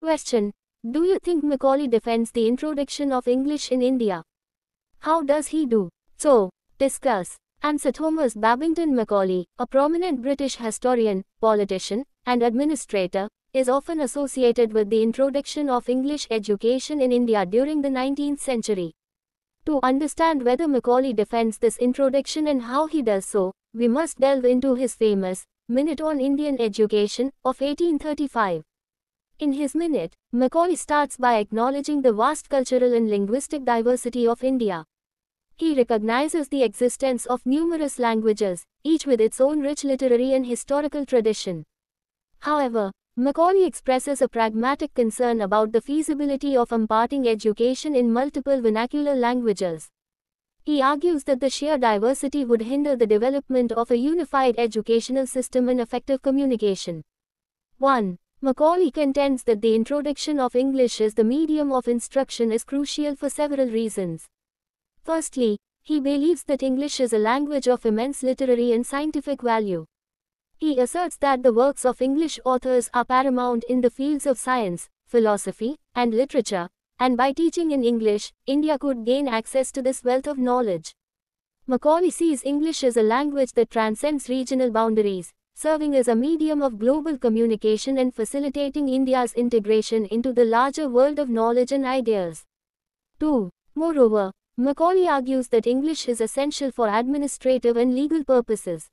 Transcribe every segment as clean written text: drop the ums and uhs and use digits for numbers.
Question. Do you think Macaulay defends the introduction of English in India? How does he do so? Discuss. Answer. Thomas Babington Macaulay, a prominent British historian, politician, and administrator, is often associated with the introduction of English education in India during the 19th century. To understand whether Macaulay defends this introduction and how he does so, we must delve into his famous Minute on Indian Education of 1835. In his minute, Macaulay starts by acknowledging the vast cultural and linguistic diversity of India. He recognizes the existence of numerous languages, each with its own rich literary and historical tradition. However, Macaulay expresses a pragmatic concern about the feasibility of imparting education in multiple vernacular languages. He argues that the sheer diversity would hinder the development of a unified educational system and effective communication. 1. Macaulay contends that the introduction of English as the medium of instruction is crucial for several reasons. Firstly, he believes that English is a language of immense literary and scientific value. He asserts that the works of English authors are paramount in the fields of science, philosophy, and literature, and by teaching in English, India could gain access to this wealth of knowledge. Macaulay sees English as a language that transcends regional boundaries, serving as a medium of global communication and facilitating India's integration into the larger world of knowledge and ideas. 2. Moreover, Macaulay argues that English is essential for administrative and legal purposes.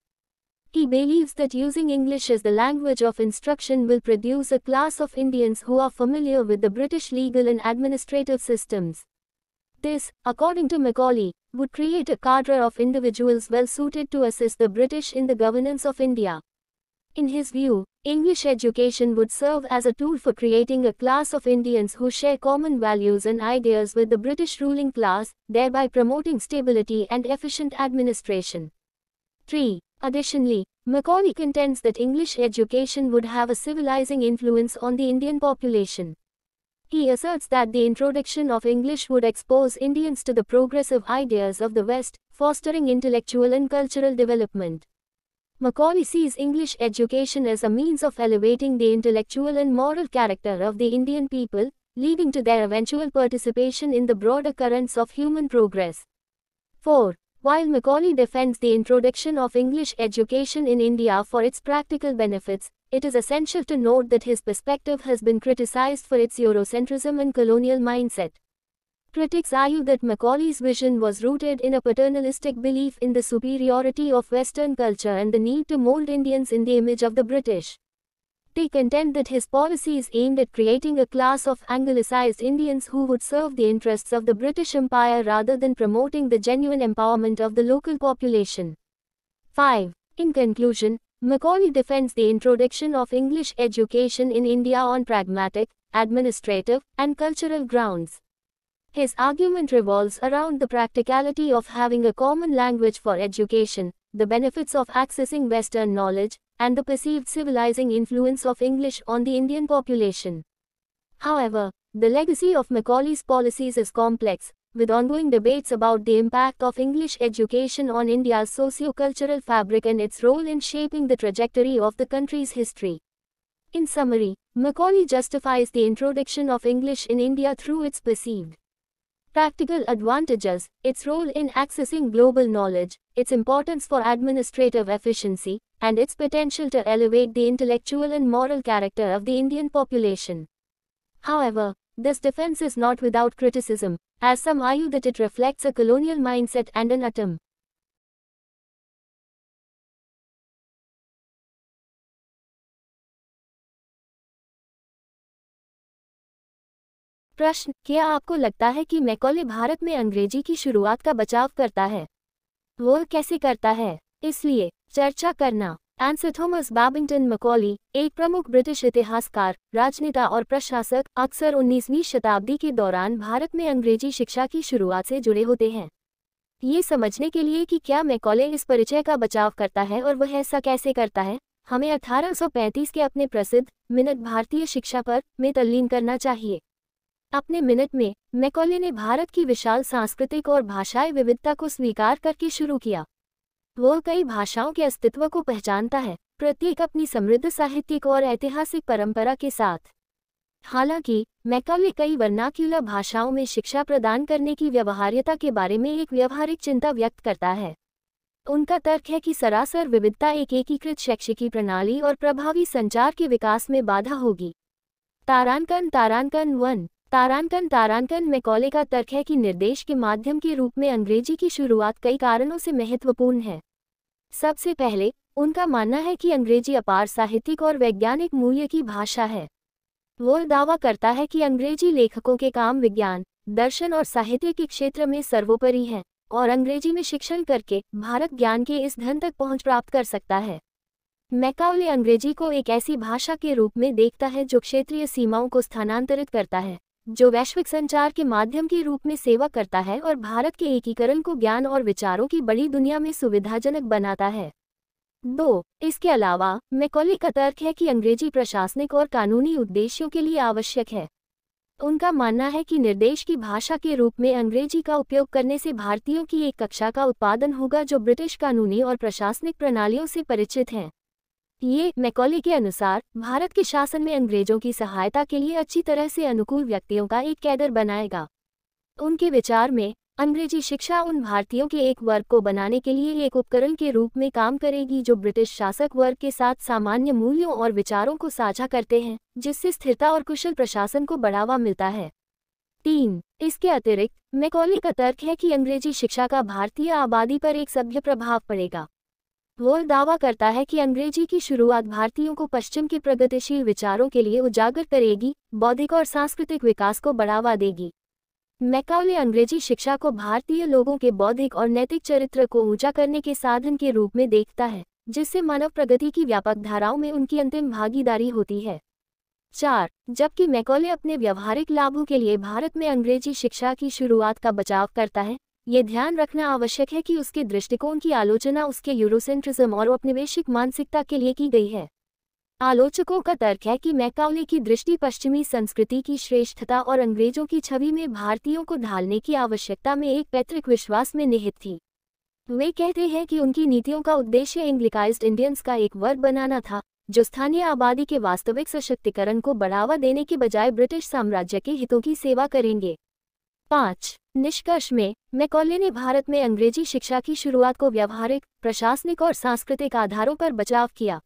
He believes that using English as the language of instruction will produce a class of Indians who are familiar with the British legal and administrative systems. This, according to Macaulay, would create a cadre of individuals well suited to assist the British in the governance of India. In his view, English education would serve as a tool for creating a class of Indians who share common values and ideas with the British ruling class, thereby promoting stability and efficient administration. 3. Additionally, Macaulay contends that English education would have a civilizing influence on the Indian population. He asserts that the introduction of English would expose Indians to the progressive ideas of the West, fostering intellectual and cultural development. Macaulay sees English education as a means of elevating the intellectual and moral character of the Indian people, leading to their eventual participation in the broader currents of human progress. 4. While Macaulay defends the introduction of English education in India for its practical benefits, it is essential to note that his perspective has been criticized for its Eurocentrism and colonial mindset. Critics argue that Macaulay's vision was rooted in a paternalistic belief in the superiority of Western culture and the need to mold Indians in the image of the British. They contend that his policies aimed at creating a class of Anglicized Indians who would serve the interests of the British Empire rather than promoting the genuine empowerment of the local population. 5. In conclusion, Macaulay defends the introduction of English education in India on pragmatic, administrative, and cultural grounds. His argument revolves around the practicality of having a common language for education, the benefits of accessing Western knowledge, and the perceived civilizing influence of English on the Indian population. However, the legacy of Macaulay's policies is complex, with ongoing debates about the impact of English education on India's socio-cultural fabric and its role in shaping the trajectory of the country's history. In summary, Macaulay justifies the introduction of English in India through its perceived practical advantages, its role in accessing global knowledge, its importance for administrative efficiency, and its potential to elevate the intellectual and moral character of the Indian population. However, this defense is not without criticism, as some argue that it reflects a colonial mindset and an attempt प्रश्न, क्या आपको लगता है कि Macaulay Bharat में अंग्रेजी की शुरुआत का बचाव करता है? वह कैसे करता है? इसलिए चर्चा करना। आंसर थॉमस बैबिंगटन मैकॉले, एक प्रमुख ब्रिटिश इतिहासकार, राजनेता और प्रशासक, अक्सर 19वीं शताब्दी के दौरान भारत में अंग्रेजी शिक्षा की शुरुआत से जुड़े होते हैं। ये समझने के लिए कि क्या मैकॉले इस परिचय का बचाव करता है और वह ऐसा कैसे करता है, हमें 1835 के अपने प्रसिद्ध मिनट भारतीय शिक्षा पर में तल्लीन करना चाहिए। अपने मिनट में मैकॉले ने भारत की विशाल सांस्कृतिक और भाषाई विविधता को स्वीकार करके शुरू किया। वह कई भाषाओं के अस्तित्व को पहचानता है, प्रत्येक अपनी समृद्ध साहित्यिक और ऐतिहासिक परंपरा के साथ। हालांकि मैकॉले कई वर्नाक्यूलर भाषाओं में शिक्षा प्रदान करने की व्यवहार्यता के बारे में एक व्यवहारिक चिंता व्यक्त करता है। उनका तर्क है कि सरासर विविधता एक एकीकृत शैक्षिकी प्रणाली और प्रभावी संचार के विकास में बाधा होगी। तारांकन 1 तारांकन मैकॉले का तर्क है कि निर्देश के माध्यम के रूप में अंग्रेजी की शुरुआत कई कारणों से महत्वपूर्ण है। सबसे पहले, उनका मानना है कि अंग्रेजी अपार साहित्यिक और वैज्ञानिक मूल्य की भाषा है। वो दावा करता है कि अंग्रेजी लेखकों के काम विज्ञान, दर्शन और साहित्य के क्षेत्र में सर्वोपरि हैं, और अंग्रेजी में शिक्षण करके भारत ज्ञान के इस धन तक पहुंच प्राप्त कर सकता है। मैकॉले अंग्रेजी को एक ऐसी भाषा के रूप में देखता है जो क्षेत्रीय सीमाओं को स्थानांतरित करता है, जो वैश्विक संचार के माध्यम के रूप में सेवा करता है और भारत के एकीकरण को ज्ञान और विचारों की बड़ी दुनिया में सुविधाजनक बनाता है। 2. इसके अलावा मैकॉले का तर्क है कि अंग्रेजी प्रशासनिक और कानूनी उद्देश्यों के लिए आवश्यक है। उनका मानना है कि निर्देश की भाषा के रूप में अंग्रेजी का उपयोग करने से भारतीयों की एक कक्षा का उत्पादन होगा जो ब्रिटिश कानूनी और प्रशासनिक प्रणालियों से परिचित हैं। ये मैकॉले के अनुसार भारत के शासन में अंग्रेजों की सहायता के लिए अच्छी तरह से अनुकूल व्यक्तियों का एक कैडर बनाएगा। उनके विचार में अंग्रेजी शिक्षा उन भारतीयों के एक वर्ग को बनाने के लिए एक उपकरण के रूप में काम करेगी जो ब्रिटिश शासक वर्ग के साथ सामान्य मूल्यों और विचारों को साझा करते हैं, जिससे स्थिरता और कुशल प्रशासन को बढ़ावा मिलता है। 3. इसके अतिरिक्त मैकॉले का तर्क है कि अंग्रेजी शिक्षा का भारतीय आबादी पर एक सभ्य प्रभाव पड़ेगा। वो दावा करता है कि अंग्रेजी की शुरुआत भारतीयों को पश्चिम के प्रगतिशील विचारों के लिए उजागर करेगी, बौद्धिक और सांस्कृतिक विकास को बढ़ावा देगी। मैकॉले अंग्रेजी शिक्षा को भारतीय लोगों के बौद्धिक और नैतिक चरित्र को ऊंचा करने के साधन के रूप में देखता है, जिससे मानव प्रगति की व्यापक धाराओं में उनकी अंतिम भागीदारी होती है। 4. जबकि मैकॉले अपने व्यवहारिक लाभों के लिए भारत में अंग्रेजी शिक्षा की शुरुआत का बचाव करता है, ये ध्यान रखना आवश्यक है कि उसके दृष्टिकोण की आलोचना उसके यूरोसेंट्रिज्म और औपनिवेशिक मानसिकता के लिए की गई है। आलोचकों का तर्क है कि मैकॉले की दृष्टि पश्चिमी संस्कृति की श्रेष्ठता और अंग्रेजों की छवि में भारतीयों को ढालने की आवश्यकता में एक पैतृक विश्वास में निहित थी। वे कहते हैं कि उनकी नीतियों का उद्देश्य एंग्लिकाइज्ड इंडियंस का एक वर्ग बनाना था, जो स्थानीय आबादी के वास्तविक सशक्तिकरण को बढ़ावा देने के बजाय ब्रिटिश साम्राज्य के हितों की सेवा करेंगे। 5. निष्कर्ष में मैकॉले ने भारत में अंग्रेजी शिक्षा की शुरुआत को व्यवहारिक, प्रशासनिक और सांस्कृतिक आधारों पर बचाव किया।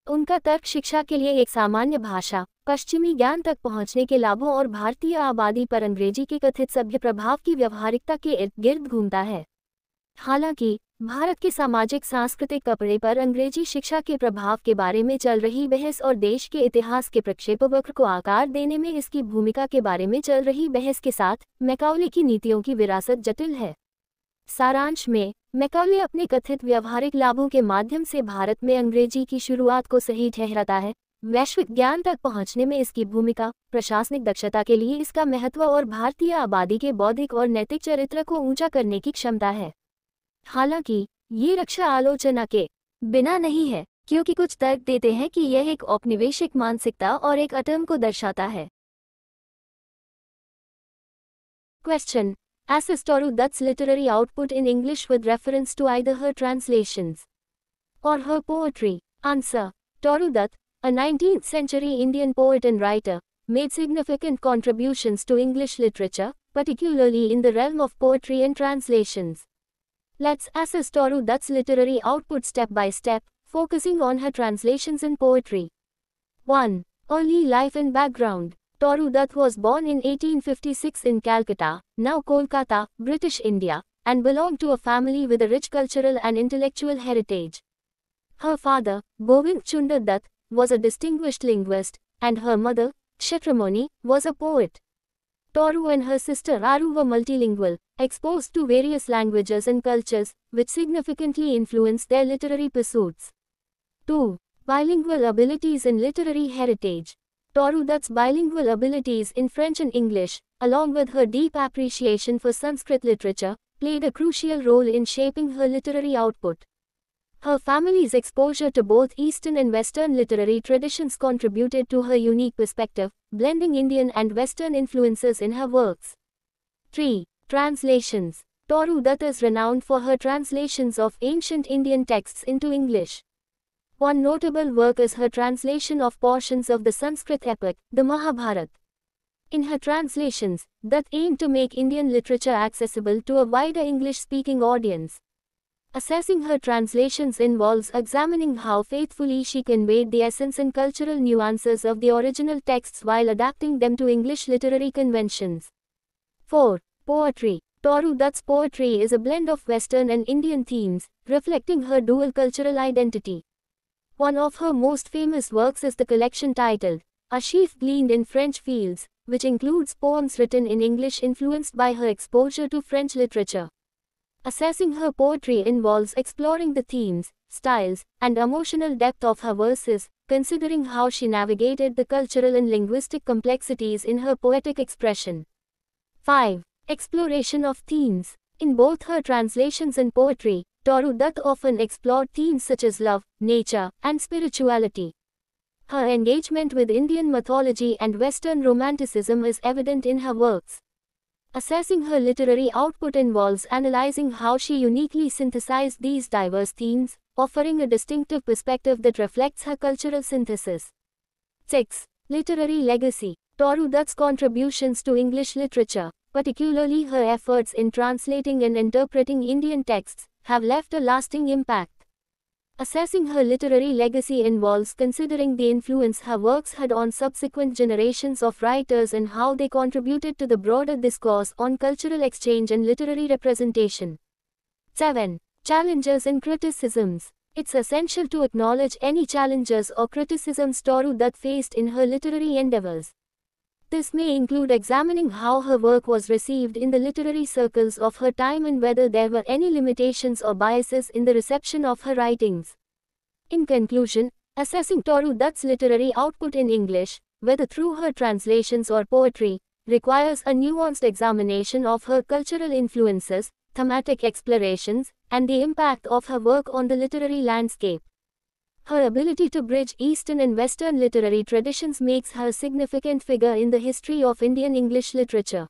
उनका तर्क शिक्षा के लिए एक सामान्य भाषा, पश्चिमी ज्ञान तक पहुंचने के लाभों और भारतीय आबादी पर अंग्रेजी के कथित सभ्य प्रभाव की व्यवहारिकता के इर्द गिर्द घूमता है। हालांकि भारत के सामाजिक सांस्कृतिक कपड़े पर अंग्रेजी शिक्षा के प्रभाव के बारे में चल रही बहस और देश के इतिहास के प्रक्षेपवक्र को आकार देने में इसकी भूमिका के बारे में चल रही बहस के साथ मैकॉले की नीतियों की विरासत जटिल है। सारांश में मैकॉले अपने कथित व्यावहारिक लाभों के माध्यम से भारत में अंग्रेजी की शुरुआत को सही ठहराता है, वैश्विक ज्ञान तक पहुंचने में इसकी भूमिका, प्रशासनिक दक्षता के लिए इसका महत्व और भारतीय आबादी के बौद्धिक और नैतिक चरित्र को ऊंचा करने की क्षमता है। हालांकि ये रक्षा आलोचना के बिना नहीं है, क्योंकि कुछ तर्क देते हैं कि यह एक औपनिवेशिक मानसिकता और एक अटर्म को दर्शाता है। Question: Assess Toru Dutt's literary output in English with reference to either her translations or her poetry. Answer: Toru Dutt, a 19th century Indian poet and writer, made significant contributions to English literature, particularly in the realm of poetry and translations. Let's assess Toru Dutt's literary output step by step, focusing on her translations in poetry. 1. Early life and background. Toru Dutt was born in 1856 in Calcutta, now Kolkata, British India, and belonged to a family with a rich cultural and intellectual heritage. Her father, Govind Chunder Dutt, was a distinguished linguist, and her mother, Kshetramani, was a poet. Toru and her sister Aru were multilingual, exposed to various languages and cultures, which significantly influenced their literary pursuits. 2. Bilingual abilities and literary heritage. Toru Dutt's bilingual abilities in French and English, along with her deep appreciation for Sanskrit literature, played a crucial role in shaping her literary output. Her family's exposure to both Eastern and Western literary traditions contributed to her unique perspective, blending Indian and Western influences in her works. 3. Translations. Toru Dutt is renowned for her translations of ancient Indian texts into English. One notable work is her translation of portions of the Sanskrit epic, the Mahabharata. In her translations, Dutt aimed to make Indian literature accessible to a wider English-speaking audience. Assessing her translations involves examining how faithfully she conveyed the essence and cultural nuances of the original texts while adapting them to English literary conventions. 4. Poetry. Toru Dutt's poetry is a blend of Western and Indian themes, reflecting her dual cultural identity. One of her most famous works is the collection titled, A Sheaf Gleaned in French Fields, which includes poems written in English influenced by her exposure to French literature. Assessing her poetry involves exploring the themes, styles, and emotional depth of her verses, considering how she navigated the cultural and linguistic complexities in her poetic expression. 5. Exploration of themes. In both her translations and poetry, Toru Dutt often explored themes such as love, nature, and spirituality. Her engagement with Indian mythology and Western romanticism is evident in her works. Assessing her literary output involves analyzing how she uniquely synthesized these diverse themes, offering a distinctive perspective that reflects her cultural synthesis. 6. Literary legacy. Toru Dutt's contributions to English literature, particularly her efforts in translating and interpreting Indian texts, have left a lasting impact. Assessing her literary legacy involves considering the influence her works had on subsequent generations of writers and how they contributed to the broader discourse on cultural exchange and literary representation. 7. Challenges and criticisms. It's essential to acknowledge any challenges or criticisms Toru Dutt faced in her literary endeavors. This may include examining how her work was received in the literary circles of her time and whether there were any limitations or biases in the reception of her writings. In conclusion, assessing Toru Dutt's literary output in English, whether through her translations or poetry, requires a nuanced examination of her cultural influences, thematic explorations, and the impact of her work on the literary landscape. Her ability to bridge Eastern and Western literary traditions makes her a significant figure in the history of Indian English literature.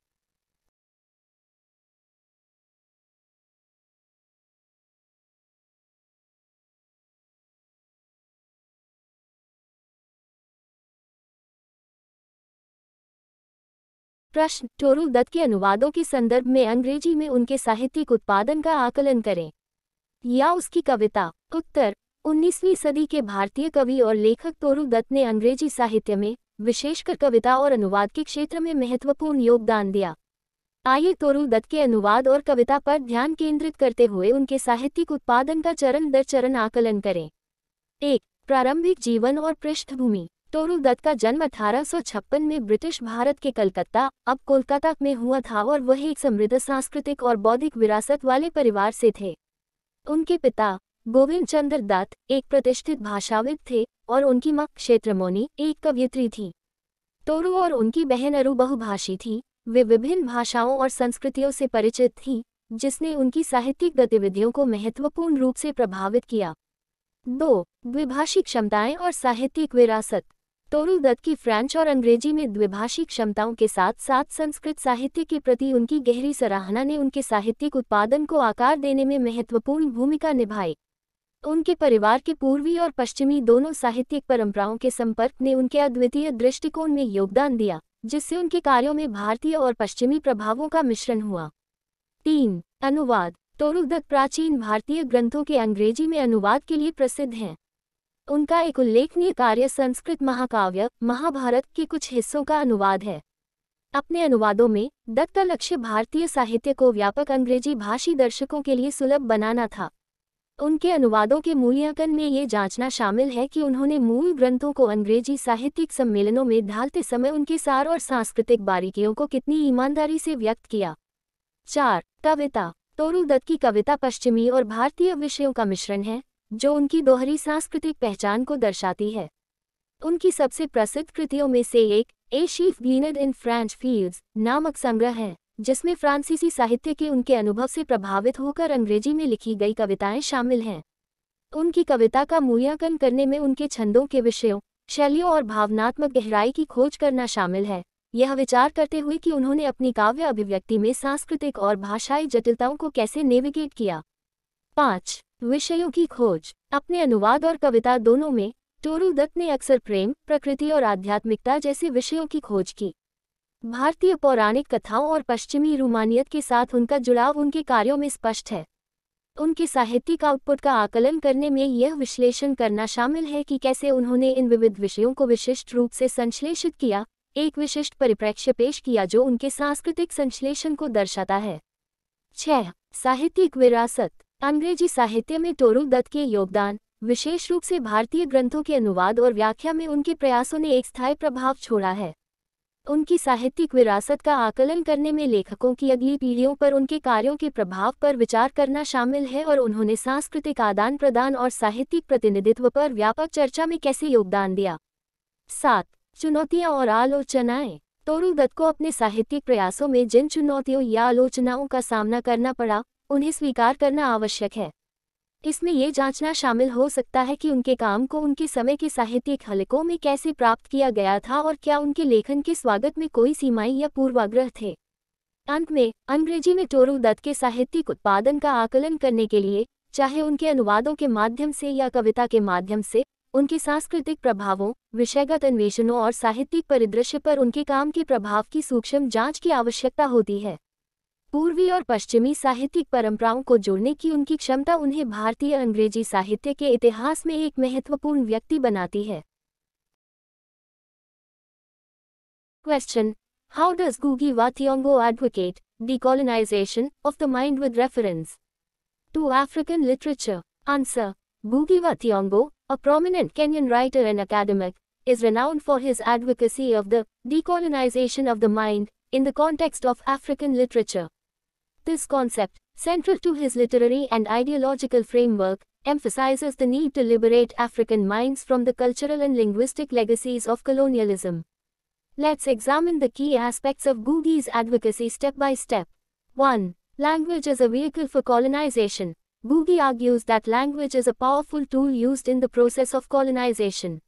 प्रश्न: Toru Dutt के अनुवादों के संदर्भ में अंग्रेजी में उनके साहित्यिक उत्पादन का आकलन करें या उसकी कविता। उत्तर: 19वीं सदी के भारतीय कवि और लेखक टोरू दत्त ने अंग्रेजी साहित्य में, विशेषकर कविता और अनुवाद के क्षेत्र में महत्वपूर्ण योगदान दिया। आइए टोरू दत्त के अनुवाद और कविता पर ध्यान केंद्रित करते हुए उनके साहित्यिक उत्पादन का चरण दर चरण आकलन करें। 1. प्रारंभिक जीवन और पृष्ठभूमि। टोरू दत्त का जन्म 1856 में ब्रिटिश भारत के कलकत्ता, अब कोलकाता में हुआ था और वह एक समृद्ध सांस्कृतिक और बौद्धिक विरासत वाले परिवार से थे। उनके पिता गोविंद चंद्र दत्त एक प्रतिष्ठित भाषाविद थे और उनकी मां क्षेत्रमोनी एक कवयित्री थी। टोरू और उनकी बहन अरु बहुभाषी थी, वे विभिन्न भाषाओं और संस्कृतियों से परिचित थीं, जिसने उनकी साहित्यिक गतिविधियों को महत्वपूर्ण रूप से प्रभावित किया। 2. द्विभाषी क्षमताएं और साहित्यिक विरासत। टोरू दत्त की फ्रेंच और अंग्रेजी में द्विभाषी क्षमताओं के साथ साथ संस्कृत साहित्य के प्रति उनकी गहरी सराहना ने उनके साहित्यिक उत्पादन को आकार देने में महत्वपूर्ण भूमिका निभाई। उनके परिवार के पूर्वी और पश्चिमी दोनों साहित्यिक परंपराओं के संपर्क ने उनके अद्वितीय दृष्टिकोण में योगदान दिया, जिससे उनके कार्यों में भारतीय और पश्चिमी प्रभावों का मिश्रण हुआ। 3. अनुवाद। टोरू दत्त प्राचीन भारतीय ग्रंथों के अंग्रेजी में अनुवाद के लिए प्रसिद्ध हैं। उनका एक उल्लेखनीय कार्य संस्कृत महाकाव्य महाभारत के कुछ हिस्सों का अनुवाद है। अपने अनुवादों में दत्त का लक्ष्य भारतीय साहित्य को व्यापक अंग्रेजी भाषी दर्शकों के लिए सुलभ बनाना था। उनके अनुवादों के मूल्यांकन में ये जांचना शामिल है कि उन्होंने मूल ग्रंथों को अंग्रेजी साहित्यिक सम्मेलनों में ढालते समय उनके सार और सांस्कृतिक बारीकियों को कितनी ईमानदारी से व्यक्त किया। 4. कविता। टोरू दत्त की कविता पश्चिमी और भारतीय विषयों का मिश्रण है, जो उनकी दोहरी सांस्कृतिक पहचान को दर्शाती है। उनकी सबसे प्रसिद्ध कृतियों में से एक ए शीफ ग्लीनड इन फ्रेंच फील्ड्स नामक संग्रह है, जिसमें फ्रांसीसी साहित्य के उनके अनुभव से प्रभावित होकर अंग्रेजी में लिखी गई कविताएं शामिल हैं। उनकी कविता का मूल्यांकन करने में उनके छंदों के विषयों, शैलियों और भावनात्मक गहराई की खोज करना शामिल है, यह विचार करते हुए कि उन्होंने अपनी काव्य अभिव्यक्ति में सांस्कृतिक और भाषाई जटिलताओं को कैसे नेविगेट किया। 5. विषयों की खोज। अपने अनुवाद और कविता दोनों में टोरू दत्त ने अक्सर प्रेम, प्रकृति और आध्यात्मिकता जैसे विषयों की खोज की। भारतीय पौराणिक कथाओं और पश्चिमी रूमानियत के साथ उनका जुड़ाव उनके कार्यों में स्पष्ट है। उनके साहित्यिक आउटपुट का आकलन करने में यह विश्लेषण करना शामिल है कि कैसे उन्होंने इन विविध विषयों को विशिष्ट रूप से संश्लेषित किया, एक विशिष्ट परिप्रेक्ष्य पेश किया जो उनके सांस्कृतिक संश्लेषण को दर्शाता है। 6. साहित्यिक विरासत। अंग्रेजी साहित्य में टोरू दत्त के योगदान, विशेष रूप से भारतीय ग्रंथों के अनुवाद और व्याख्या में उनके प्रयासों ने एक स्थायी प्रभाव छोड़ा है। उनकी साहित्यिक विरासत का आकलन करने में लेखकों की अगली पीढ़ियों पर उनके कार्यों के प्रभाव पर विचार करना शामिल है और उन्होंने सांस्कृतिक आदान प्रदान और साहित्यिक प्रतिनिधित्व पर व्यापक चर्चा में कैसे योगदान दिया। 7. चुनौतियां और आलोचनाएं। टोरू दत्त को अपने साहित्यिक प्रयासों में जिन चुनौतियों या आलोचनाओं का सामना करना पड़ा, उन्हें स्वीकार करना आवश्यक है। इसमें यह जांचना शामिल हो सकता है कि उनके काम को उनके समय के साहित्यिक हलकों में कैसे प्राप्त किया गया था और क्या उनके लेखन के स्वागत में कोई सीमाएं या पूर्वाग्रह थे। अंत में, अंग्रेजी में टोरू दत्त के साहित्यिक उत्पादन का आकलन करने के लिए, चाहे उनके अनुवादों के माध्यम से या कविता के माध्यम से, उनके सांस्कृतिक प्रभावों, विषयगत अन्वेषणों और साहित्यिक परिदृश्य पर उनके काम के प्रभाव की सूक्ष्म जांच की आवश्यकता होती है। पूर्वी और पश्चिमी साहित्यिक परंपराओं को जोड़ने की उनकी क्षमता उन्हें भारतीय अंग्रेजी साहित्य के इतिहास में एक महत्वपूर्ण व्यक्ति बनाती है। Question: How does Ngugi wa Thiong'o advocate decolonization of the mind with reference to African literature? Answer: Ngugi wa Thiong'o, a prominent Kenyan writer and academic, is renowned for his advocacy of the decolonization of the mind in the context of African literature. This concept, central to his literary and ideological framework, emphasizes the need to liberate African minds from the cultural and linguistic legacies of colonialism. Let's examine the key aspects of Ngugi's advocacy step by step. 1. Language as a vehicle for colonization. Ngugi argues that language is a powerful tool used in the process of colonization.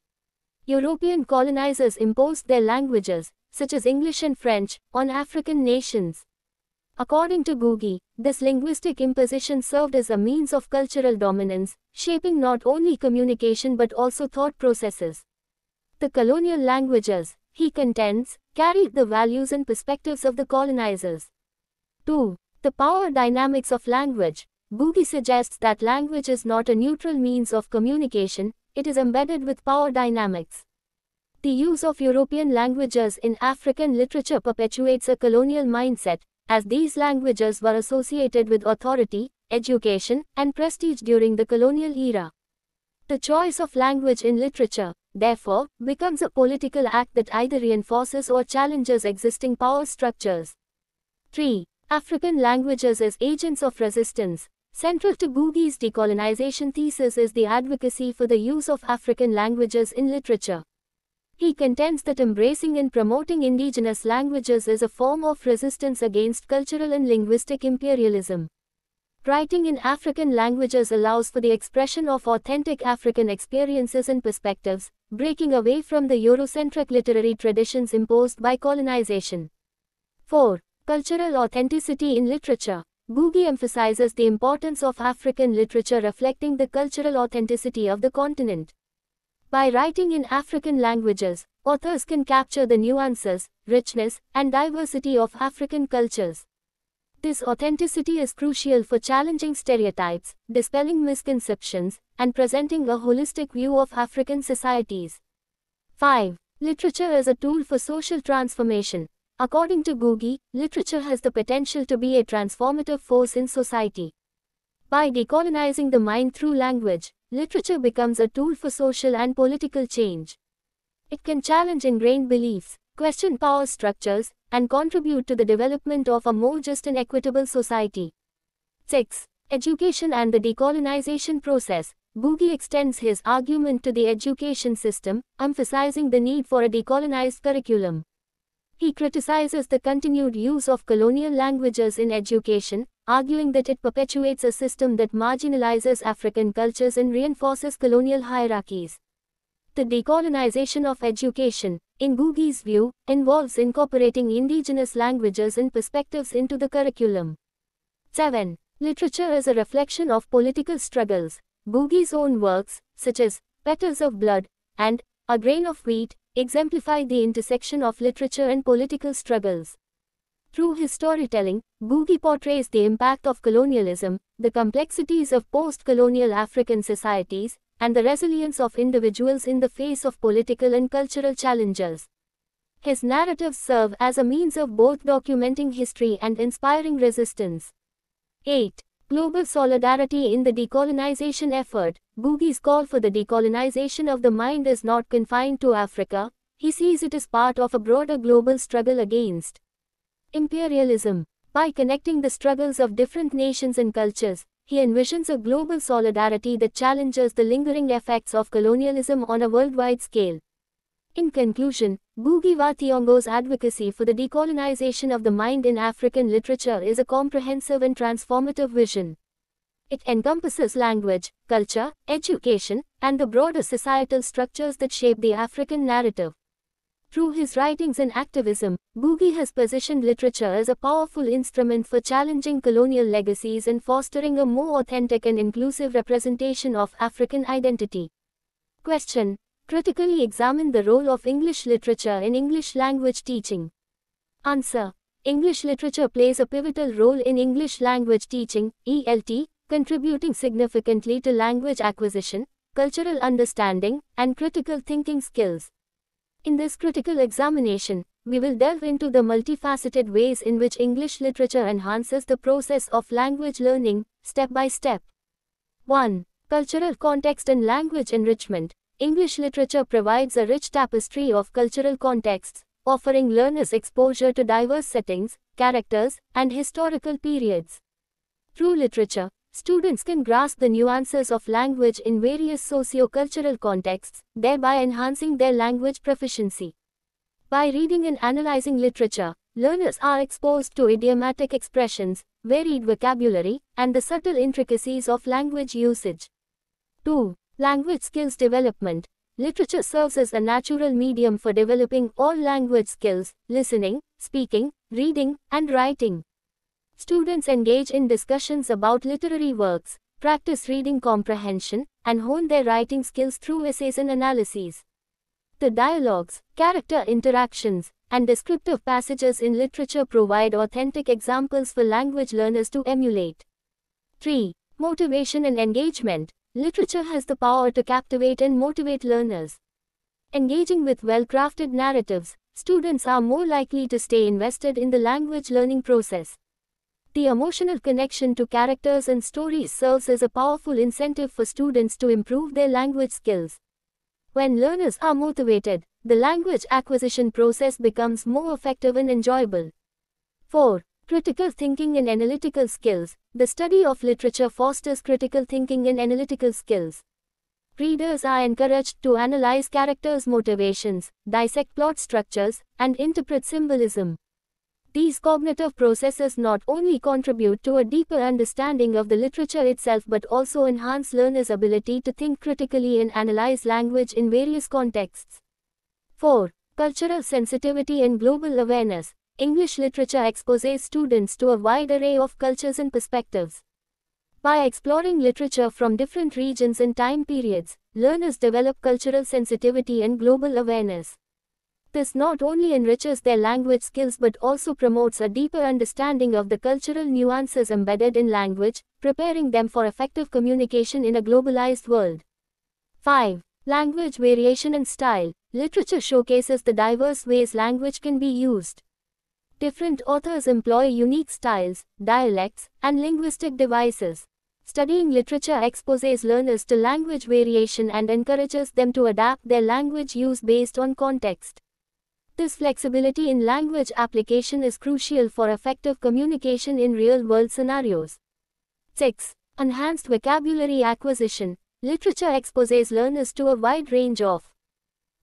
European colonizers imposed their languages, such as English and French, on African nations. According to Ngugi, this linguistic imposition served as a means of cultural dominance, shaping not only communication but also thought processes. The colonial languages, he contends, carried the values and perspectives of the colonizers. 2. The power dynamics of language. Ngugi suggests that language is not a neutral means of communication, it is embedded with power dynamics. The use of European languages in African literature perpetuates a colonial mindset, as these languages were associated with authority, education, and prestige during the colonial era. The choice of language in literature, therefore, becomes a political act that either reinforces or challenges existing power structures. 3. African languages as agents of resistance. Central to Ngugi's decolonization thesis is the advocacy for the use of African languages in literature. He contends that embracing and promoting indigenous languages is a form of resistance against cultural and linguistic imperialism. Writing in African languages allows for the expression of authentic African experiences and perspectives, breaking away from the Eurocentric literary traditions imposed by colonization. 4. Cultural authenticity in literature. Ngugi emphasizes the importance of African literature reflecting the cultural authenticity of the continent. By writing in African languages, authors can capture the nuances, richness, and diversity of African cultures. This authenticity is crucial for challenging stereotypes, dispelling misconceptions, and presenting a holistic view of African societies. 5. Literature as a tool for social transformation. According to Ngugi, literature has the potential to be a transformative force in society. By decolonizing the mind through language, literature becomes a tool for social and political change. It can challenge ingrained beliefs, question power structures, and contribute to the development of a more just and equitable society. 6. Education and the decolonization process. Ngugi extends his argument to the education system, emphasizing the need for a decolonized curriculum. He criticizes the continued use of colonial languages in education, arguing that it perpetuates a system that marginalizes African cultures and reinforces colonial hierarchies. The decolonization of education, in Ngugi's view, involves incorporating indigenous languages and perspectives into the curriculum. 7. Literature is a reflection of political struggles. Boogie's own works, such as Petals of Blood and A Grain of Wheat, exemplify the intersection of literature and political struggles. Through his storytelling, Boogie portrays the impact of colonialism, the complexities of post-colonial African societies, and the resilience of individuals in the face of political and cultural challenges. His narratives serve as a means of both documenting history and inspiring resistance. 8. Global solidarity in the decolonization effort. Boogie's call for the decolonization of the mind is not confined to Africa. He sees it as part of a broader global struggle against imperialism. By connecting the struggles of different nations and cultures, he envisions a global solidarity that challenges the lingering effects of colonialism on a worldwide scale. In conclusion, Boogie Wa Thiong'o's advocacy for the decolonization of the mind in African literature is a comprehensive and transformative vision. It encompasses language, culture, education, and the broader societal structures that shape the African narrative. Through his writings and activism, Boogie has positioned literature as a powerful instrument for challenging colonial legacies and fostering a more authentic and inclusive representation of African identity. Question: critically examine the role of English literature in English language teaching. Answer: English literature plays a pivotal role in English language teaching, ELT, contributing significantly to language acquisition, cultural understanding, and critical thinking skills. In this critical examination, we will delve into the multifaceted ways in which English literature enhances the process of language learning, step by step. 1. Cultural context and language enrichment. English literature provides a rich tapestry of cultural contexts, offering learners exposure to diverse settings, characters, and historical periods. Through literature, students can grasp the nuances of language in various socio-cultural contexts, thereby enhancing their language proficiency. By reading and analyzing literature, learners are exposed to idiomatic expressions, varied vocabulary, and the subtle intricacies of language usage. 2. Language skills development. Literature serves as a natural medium for developing all language skills: listening, speaking, reading, and writing. Students engage in discussions about literary works, practice reading comprehension, and hone their writing skills through essays and analyses. The dialogues, character interactions, and descriptive passages in literature provide authentic examples for language learners to emulate. 3. Motivation and engagement. Literature has the power to captivate and motivate learners. Engaging with well-crafted narratives, students are more likely to stay invested in the language learning process. The emotional connection to characters and stories serves as a powerful incentive for students to improve their language skills. When learners are motivated, the language acquisition process becomes more effective and enjoyable. 4. Critical thinking and analytical skills. The study of literature fosters critical thinking and analytical skills. Readers are encouraged to analyze characters' motivations, dissect plot structures, and interpret symbolism. These cognitive processes not only contribute to a deeper understanding of the literature itself but also enhance learners' ability to think critically and analyze language in various contexts. 4. Cultural sensitivity and global awareness. English literature exposes students to a wide array of cultures and perspectives. By exploring literature from different regions and time periods, learners develop cultural sensitivity and global awareness. This not only enriches their language skills but also promotes a deeper understanding of the cultural nuances embedded in language, preparing them for effective communication in a globalized world. 5. Language variation and style. Literature showcases the diverse ways language can be used. Different authors employ unique styles, dialects, and linguistic devices. Studying literature exposes learners to language variation and encourages them to adapt their language use based on context. This flexibility in language application is crucial for effective communication in real-world scenarios. 6. Enhanced vocabulary acquisition. Literature exposes learners to a wide range of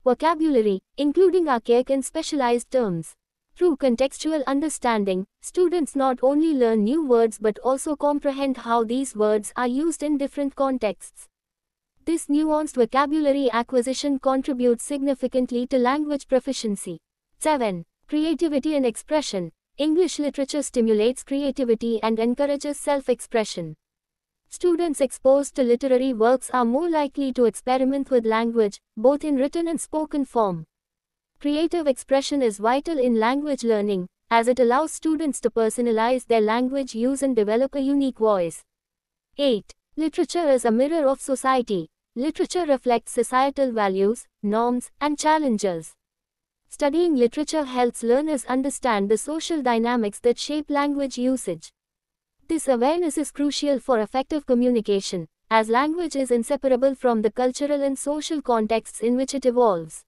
vocabulary, including archaic and specialized terms. Through contextual understanding, students not only learn new words but also comprehend how these words are used in different contexts. This nuanced vocabulary acquisition contributes significantly to language proficiency. 7. Creativity and expression. English literature stimulates creativity and encourages self-expression. Students exposed to literary works are more likely to experiment with language, both in written and spoken form. Creative expression is vital in language learning, as it allows students to personalize their language use and develop a unique voice. 8. Literature is a mirror of society. Literature reflects societal values, norms, and challenges. Studying literature helps learners understand the social dynamics that shape language usage. This awareness is crucial for effective communication, as language is inseparable from the cultural and social contexts in which it evolves.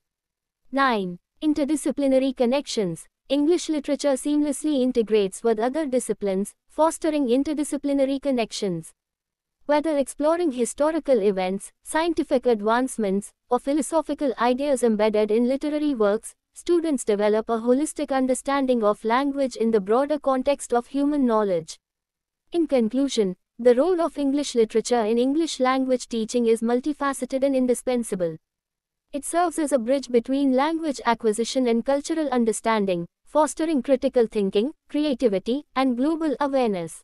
9. Interdisciplinary connections. English literature seamlessly integrates with other disciplines, fostering interdisciplinary connections. Whether exploring historical events, scientific advancements, or philosophical ideas embedded in literary works, students develop a holistic understanding of language in the broader context of human knowledge. In conclusion, the role of English literature in English language teaching is multifaceted and indispensable. It serves as a bridge between language acquisition and cultural understanding, fostering critical thinking, creativity, and global awareness.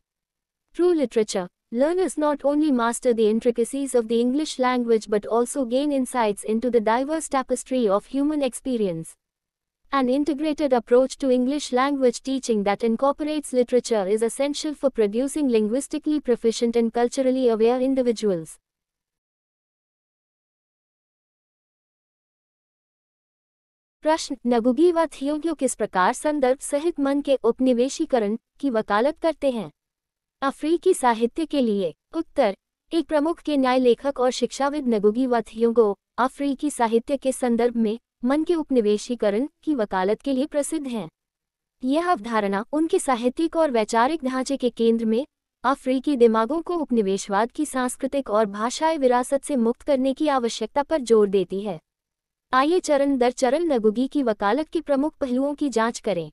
Through literature, learners not only master the intricacies of the English language but also gain insights into the diverse tapestry of human experience. An integrated approach to English language teaching that incorporates literature is essential for producing linguistically proficient and culturally aware individuals. प्रश्न: नगुगी व थियोग्यो किस प्रकार संदर्भ सहित मन के उपनिवेशीकरण की वकालत करते हैं? अफ्रीकी साहित्य के लिए। उत्तर: एक प्रमुख के न्याय लेखक और शिक्षाविद नगुगी व थियोगो अफ्रीकी साहित्य के संदर्भ में मन के उपनिवेशीकरण की वकालत के लिए प्रसिद्ध हैं। यह अवधारणा उनके साहित्यिक और वैचारिक ढांचे के केंद्र में अफ्रीकी दिमागों को उपनिवेशवाद की सांस्कृतिक और भाषाई विरासत से मुक्त करने की आवश्यकता पर जोर देती है। आइए चरण दर चरण नगुगी की वकालत के प्रमुख पहलुओं की जांच करें।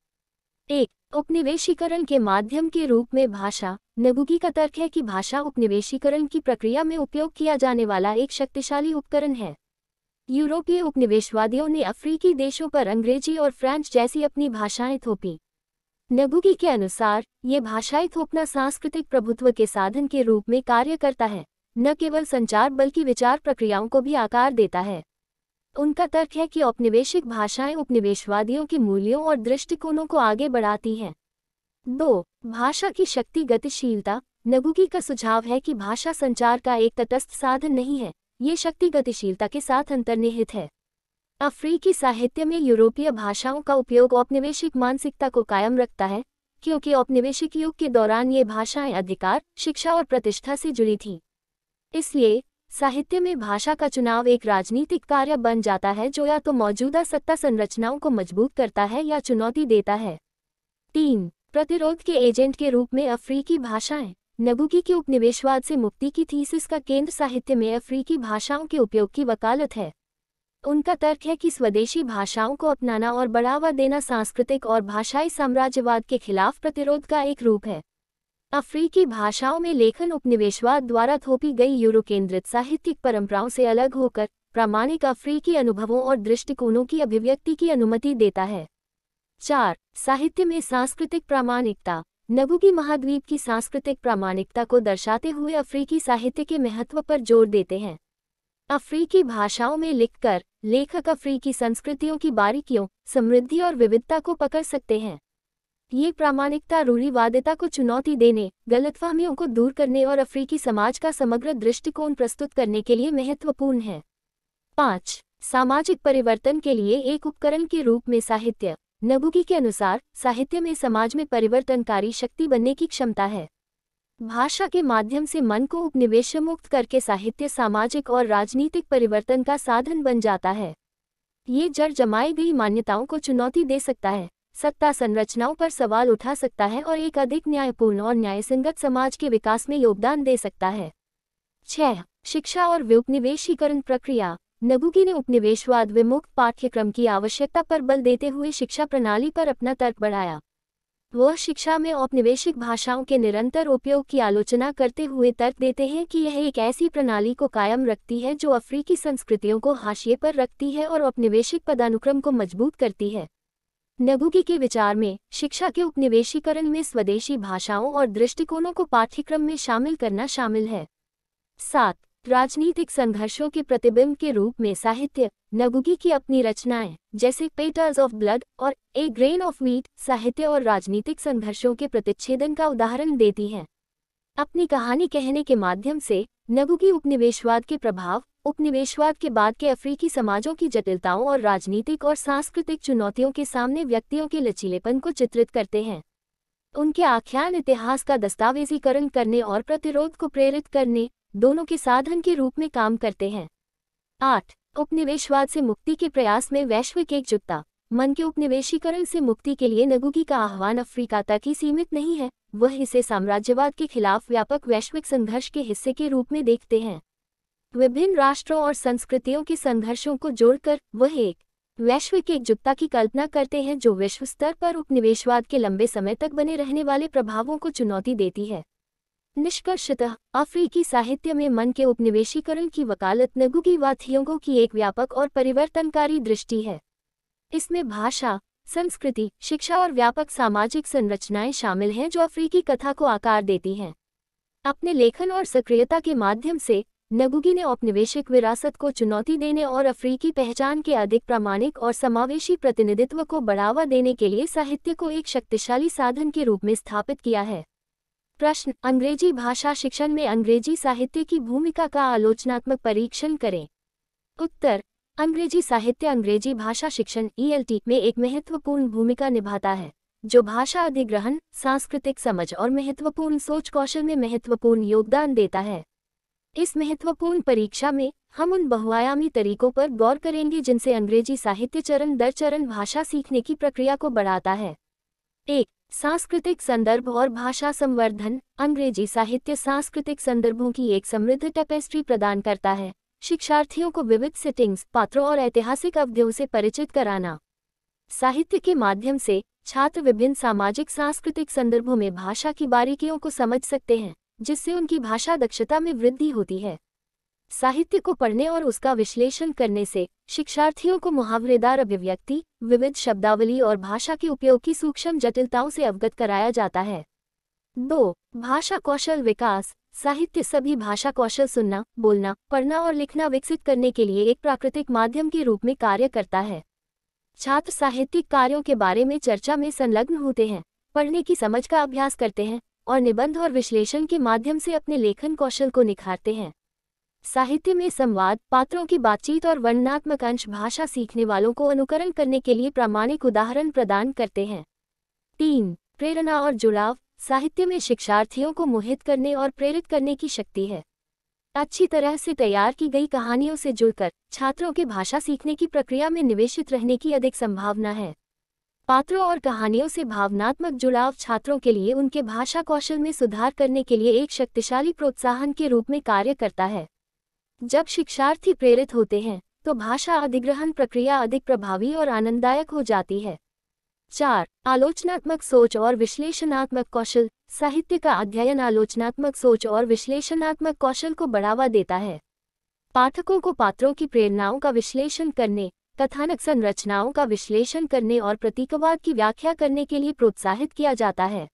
1. उपनिवेशीकरण के माध्यम के रूप में भाषा। नगुगी का तर्क है कि भाषा उपनिवेशीकरण की प्रक्रिया में उपयोग किया जाने वाला एक शक्तिशाली उपकरण है। यूरोपीय उपनिवेशवादियों ने अफ्रीकी देशों पर अंग्रेजी और फ्रेंच जैसी अपनी भाषाएं थोपी। नगुगी के अनुसार, ये भाषाई थोपना सांस्कृतिक प्रभुत्व के साधन के रूप में कार्य करता है, न केवल संचार बल्कि विचार प्रक्रियाओं को भी आकार देता है। उनका तर्क है कि औपनिवेशिक भाषाएं उपनिवेशवादियों के मूल्यों और दृष्टिकोणों को आगे बढ़ाती हैं। 2. भाषा की शक्ति गतिशीलता। नगुगी का सुझाव है कि भाषा संचार का एक तटस्थ साधन नहीं है, ये शक्ति गतिशीलता के साथ अंतर्निहित है। अफ्रीकी साहित्य में यूरोपीय भाषाओं का उपयोग औपनिवेशिक मानसिकता को कायम रखता है, क्योंकि औपनिवेशिक युग के दौरान ये भाषाएं अधिकार, शिक्षा और प्रतिष्ठा से जुड़ी थीं। इसलिए साहित्य में भाषा का चुनाव एक राजनीतिक कार्य बन जाता है जो या तो मौजूदा सत्ता संरचनाओं को मजबूत करता है या चुनौती देता है। 3. प्रतिरोध के एजेंट के रूप में अफ्रीकी भाषाएं। नगुगी की उपनिवेशवाद से मुक्ति की थीसिस का केंद्र साहित्य में अफ्रीकी भाषाओं के उपयोग की वकालत है। उनका तर्क है कि स्वदेशी भाषाओं को अपनाना और बढ़ावा देना सांस्कृतिक और भाषाई साम्राज्यवाद के खिलाफ प्रतिरोध का एक रूप है। अफ्रीकी भाषाओं में लेखन उपनिवेशवाद द्वारा थोपी गई यूरो केंद्रित साहित्यिक परंपराओं से अलग होकर प्रामाणिक अफ्रीकी अनुभवों और दृष्टिकोणों की अभिव्यक्ति की अनुमति देता है। 4. साहित्य में सांस्कृतिक प्रामाणिकता। नगुगी महाद्वीप की सांस्कृतिक प्रामाणिकता को दर्शाते हुए अफ्रीकी साहित्य के महत्व पर जोर देते हैं। अफ्रीकी भाषाओं में लिखकर लेखक अफ्रीकी संस्कृतियों की बारीकियों, समृद्धि और विविधता को पकड़ सकते हैं। ये प्रामाणिकता रूढ़िवादिता को चुनौती देने, गलतफहमियों को दूर करने और अफ्रीकी समाज का समग्र दृष्टिकोण प्रस्तुत करने के लिए महत्वपूर्ण है। 5. सामाजिक परिवर्तन के लिए एक उपकरण के रूप में साहित्य। नगुगी के अनुसार, साहित्य में समाज में परिवर्तनकारी शक्ति बनने की क्षमता है। भाषा के माध्यम से मन को उपनिवेश मुक्त करके साहित्य सामाजिक और राजनीतिक परिवर्तन का साधन बन जाता है। ये जड़ जमाई गई मान्यताओं को चुनौती दे सकता है, सत्ता संरचनाओं पर सवाल उठा सकता है और एक अधिक न्यायपूर्ण और न्यायसंगत समाज के विकास में योगदान दे सकता है। 6. शिक्षा और उपनिवेशीकरण प्रक्रिया। नगुगी ने उपनिवेशवाद विमुक्त पाठ्यक्रम की आवश्यकता पर बल देते हुए शिक्षा प्रणाली पर अपना तर्क बढ़ाया। वह शिक्षा में औपनिवेशिक भाषाओं के निरंतर उपयोग की आलोचना करते हुए तर्क देते हैं कि यह एक ऐसी प्रणाली को कायम रखती है जो अफ्रीकी संस्कृतियों को हाशिए पर रखती है और औपनिवेशिक पदानुक्रम को मजबूत करती है। नगुगी के विचार में शिक्षा के उपनिवेशीकरण में स्वदेशी भाषाओं और दृष्टिकोणों को पाठ्यक्रम में शामिल करना शामिल है। 7. राजनीतिक संघर्षों के प्रतिबिंब के रूप में साहित्य। नगुगी की अपनी रचनाएं जैसे पेटल्स ऑफ ब्लड और ए ग्रेन ऑफ व्हीट साहित्य और राजनीतिक संघर्षों के प्रतिच्छेदन का उदाहरण देती हैं। अपनी कहानी कहने के माध्यम से नगुगी उपनिवेशवाद के प्रभाव, उपनिवेशवाद के बाद के अफ्रीकी समाजों की जटिलताओं और राजनीतिक और सांस्कृतिक चुनौतियों के सामने व्यक्तियों के लचीलेपन को चित्रित करते हैं। उनके आख्यान इतिहास का दस्तावेजीकरण करने और प्रतिरोध को प्रेरित करने दोनों के साधन के रूप में काम करते हैं। 8. उपनिवेशवाद से मुक्ति के प्रयास में वैश्विक एकजुटता। मन के उपनिवेशीकरण से मुक्ति के लिए नगुगी का आह्वान अफ्रीका तक ही सीमित नहीं है, वह इसे साम्राज्यवाद के खिलाफ व्यापक वैश्विक संघर्ष के हिस्से के रूप में देखते हैं। विभिन्न राष्ट्रों और संस्कृतियों के संघर्षों को जोड़कर वह एक वैश्विक एकजुटता की कल्पना करते हैं जो विश्व स्तर पर उपनिवेशवाद के लंबे समय तक बने रहने वाले प्रभावों को चुनौती देती है। निष्कर्षतः अफ्रीकी साहित्य में मन के उपनिवेशीकरण की वकालत नगुगीवाथियों की एक व्यापक और परिवर्तनकारी दृष्टि है। इसमें भाषा, संस्कृति, शिक्षा और व्यापक सामाजिक संरचनाएं शामिल हैं जो अफ्रीकी कथा को आकार देती हैं। अपने लेखन और सक्रियता के माध्यम से नगुगी ने औपनिवेशिक विरासत को चुनौती देने और अफ्रीकी पहचान के अधिक प्रामाणिक और समावेशी प्रतिनिधित्व को बढ़ावा देने के लिए साहित्य को एक शक्तिशाली साधन के रूप में स्थापित किया है। प्रश्न: अंग्रेजी भाषा शिक्षण में अंग्रेजी साहित्य की भूमिका का आलोचनात्मक परीक्षण करें। उत्तर: अंग्रेजी साहित्य अंग्रेजी भाषा शिक्षण (ELT) में एक महत्वपूर्ण भूमिका निभाता है, जो भाषा अधिग्रहण, सांस्कृतिक समझ और महत्वपूर्ण सोच कौशल में महत्वपूर्ण योगदान देता है। इस महत्वपूर्ण परीक्षा में हम उन बहुआयामी तरीकों पर गौर करेंगे जिनसे अंग्रेजी साहित्य चरण दर चरण भाषा सीखने की प्रक्रिया को बढ़ाता है। 1. सांस्कृतिक संदर्भ और भाषा संवर्धन। अंग्रेजी साहित्य सांस्कृतिक संदर्भों की एक समृद्ध टेपेस्ट्री प्रदान करता है। शिक्षार्थियों को विविध सेटिंग्स, पात्रों और ऐतिहासिक अवधियों से परिचित कराना। साहित्य के माध्यम से छात्र विभिन्न सामाजिक सांस्कृतिक संदर्भों में भाषा की बारीकियों को समझ सकते हैं, जिससे उनकी भाषा दक्षता में वृद्धि होती है। साहित्य को पढ़ने और उसका विश्लेषण करने से शिक्षार्थियों को मुहावरेदार अभिव्यक्ति, विविध शब्दावली और भाषा के उपयोग की सूक्ष्म जटिलताओं से अवगत कराया जाता है। 2. भाषा कौशल विकास। साहित्य सभी भाषा कौशल सुनना, बोलना, पढ़ना और लिखना विकसित करने के लिए एक प्राकृतिक माध्यम के रूप में कार्य करता है। छात्र साहित्यिक कार्यों के बारे में चर्चा में संलग्न होते हैं, पढ़ने की समझ का अभ्यास करते हैं और निबंध और विश्लेषण के माध्यम से अपने लेखन कौशल को निखारते हैं। साहित्य में संवाद, पात्रों की बातचीत और वर्णनात्मक अंश भाषा सीखने वालों को अनुकरण करने के लिए प्रामाणिक उदाहरण प्रदान करते हैं। 3. प्रेरणा और जुड़ाव। साहित्य में शिक्षार्थियों को मोहित करने और प्रेरित करने की शक्ति है। अच्छी तरह से तैयार की गई कहानियों से जुड़कर छात्रों के भाषा सीखने की प्रक्रिया में निवेशित रहने की अधिक संभावना है। पात्रों और कहानियों से भावनात्मक जुड़ाव छात्रों के लिए उनके भाषा कौशल में सुधार करने के लिए एक शक्तिशाली प्रोत्साहन के रूप में कार्य करता है। जब शिक्षार्थी प्रेरित होते हैं, तो भाषा अधिग्रहण प्रक्रिया अधिक प्रभावी और आनंददायक हो जाती है। 4. आलोचनात्मक सोच और विश्लेषणात्मक कौशल। साहित्य का अध्ययन आलोचनात्मक सोच और विश्लेषणात्मक कौशल को बढ़ावा देता है। पाठकों को पात्रों की प्रेरणाओं का विश्लेषण करने, कथानक संरचनाओं का विश्लेषण करने और प्रतीकवाद की व्याख्या करने के लिए प्रोत्साहित किया जाता है।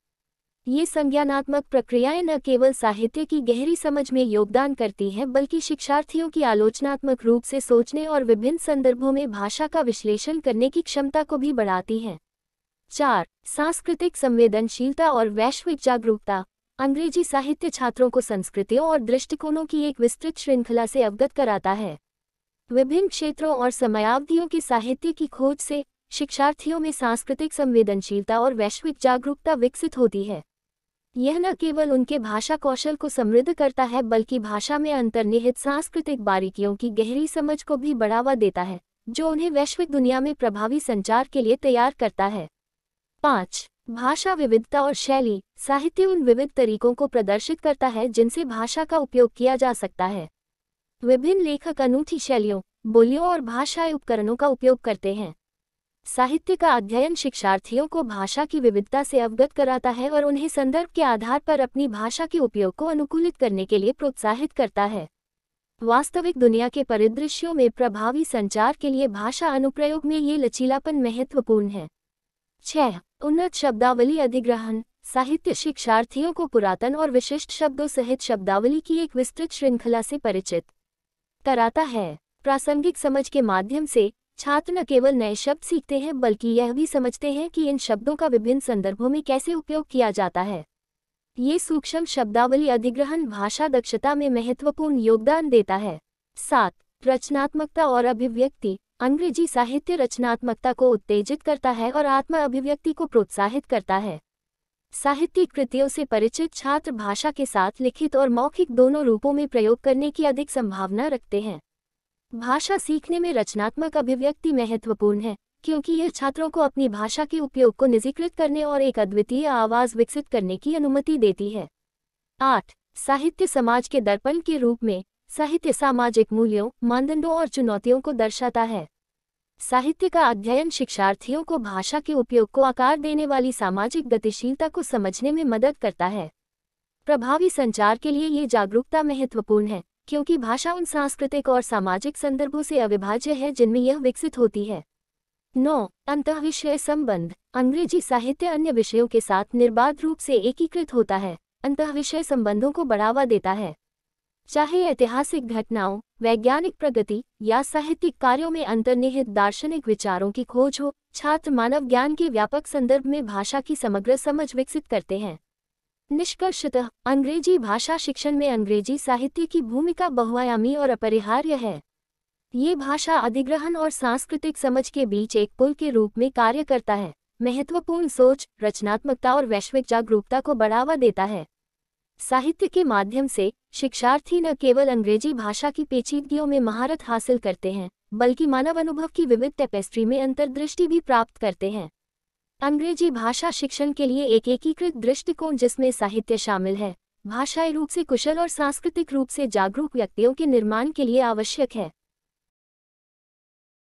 ये संज्ञानात्मक प्रक्रियाएं न केवल साहित्य की गहरी समझ में योगदान करती हैं, बल्कि शिक्षार्थियों की आलोचनात्मक रूप से सोचने और विभिन्न संदर्भों में भाषा का विश्लेषण करने की क्षमता को भी बढ़ाती हैं। 4. सांस्कृतिक संवेदनशीलता और वैश्विक जागरूकता। अंग्रेजी साहित्य छात्रों को संस्कृतियों और दृष्टिकोणों की एक विस्तृत श्रृंखला से अवगत कराता है। विभिन्न क्षेत्रों और समयावधियों के साहित्य की खोज से शिक्षार्थियों में सांस्कृतिक संवेदनशीलता और वैश्विक जागरूकता विकसित होती है। यह न केवल उनके भाषा कौशल को समृद्ध करता है, बल्कि भाषा में अंतर्निहित सांस्कृतिक बारीकियों की गहरी समझ को भी बढ़ावा देता है, जो उन्हें वैश्विक दुनिया में प्रभावी संचार के लिए तैयार करता है। 5. भाषा विविधता और शैली। साहित्य उन विविध तरीकों को प्रदर्शित करता है जिनसे भाषा का उपयोग किया जा सकता है। विभिन्न लेखक अनूठी शैलियों, बोलियों और भाषाई उपकरणों का उपयोग करते हैं। साहित्य का अध्ययन शिक्षार्थियों को भाषा की विविधता से अवगत कराता है और उन्हें संदर्भ के आधार पर अपनी भाषा के उपयोग को अनुकूलित करने के लिए प्रोत्साहित करता है। वास्तविक दुनिया के परिदृश्यों में प्रभावी संचार के लिए भाषा अनुप्रयोग में ये लचीलापन महत्वपूर्ण है। 6. उन्नत शब्दावली अधिग्रहण। साहित्य शिक्षार्थियों को पुरातन और विशिष्ट शब्दों सहित शब्दावली की एक विस्तृत श्रृंखला से परिचित कराता है। प्रासंगिक समझ के माध्यम से छात्र न केवल नए शब्द सीखते हैं बल्कि यह भी समझते हैं कि इन शब्दों का विभिन्न संदर्भों में कैसे उपयोग किया जाता है। ये सूक्ष्म शब्दावली अधिग्रहण भाषा दक्षता में महत्वपूर्ण योगदान देता है। 7. रचनात्मकता और अभिव्यक्ति। अंग्रेजी साहित्य रचनात्मकता को उत्तेजित करता है और आत्म अभिव्यक्ति को प्रोत्साहित करता है। साहित्यिक कृतियों से परिचित छात्र भाषा के साथ लिखित और मौखिक दोनों रूपों में प्रयोग करने की अधिक संभावना रखते हैं। भाषा सीखने में रचनात्मक अभिव्यक्ति महत्वपूर्ण है क्योंकि यह छात्रों को अपनी भाषा के उपयोग को निजीकृत करने और एक अद्वितीय आवाज विकसित करने की अनुमति देती है। 8. साहित्य समाज के दर्पण के रूप में। साहित्य सामाजिक मूल्यों, मानदंडों और चुनौतियों को दर्शाता है। साहित्य का अध्ययन शिक्षार्थियों को भाषा के उपयोग को आकार देने वाली सामाजिक गतिशीलता को समझने में मदद करता है। प्रभावी संचार के लिए ये जागरूकता महत्वपूर्ण है क्योंकि भाषा उन सांस्कृतिक और सामाजिक संदर्भों से अविभाज्य है जिनमें यह विकसित होती है। 9. अंतःविषय संबंध। अंग्रेजी साहित्य अन्य विषयों के साथ निर्बाध रूप से एकीकृत होता है, अंतःविषय संबंधों को बढ़ावा देता है। चाहे ऐतिहासिक घटनाओं, वैज्ञानिक प्रगति या साहित्यिक कार्यों में अंतर्निहित दार्शनिक विचारों की खोज हो, छात्र मानव ज्ञान के व्यापक संदर्भ में भाषा की समग्र समझ विकसित करते हैं। निष्कर्षतः अंग्रेजी भाषा शिक्षण में अंग्रेजी साहित्य की भूमिका बहुआयामी और अपरिहार्य है। ये भाषा अधिग्रहण और सांस्कृतिक समझ के बीच एक पुल के रूप में कार्य करता है, महत्वपूर्ण सोच, रचनात्मकता और वैश्विक जागरूकता को बढ़ावा देता है। साहित्य के माध्यम से शिक्षार्थी न केवल अंग्रेजी भाषा की पेचीदगियों में महारत हासिल करते हैं बल्कि मानव अनुभव की विविध टेपेस्ट्री में अंतर्दृष्टि भी प्राप्त करते हैं। अंग्रेजी भाषा शिक्षण के लिए एक एकीकृत दृष्टिकोण जिसमें साहित्य शामिल है, भाषाई रूप से कुशल और सांस्कृतिक रूप से जागरूक व्यक्तियों के निर्माण के लिए आवश्यक है।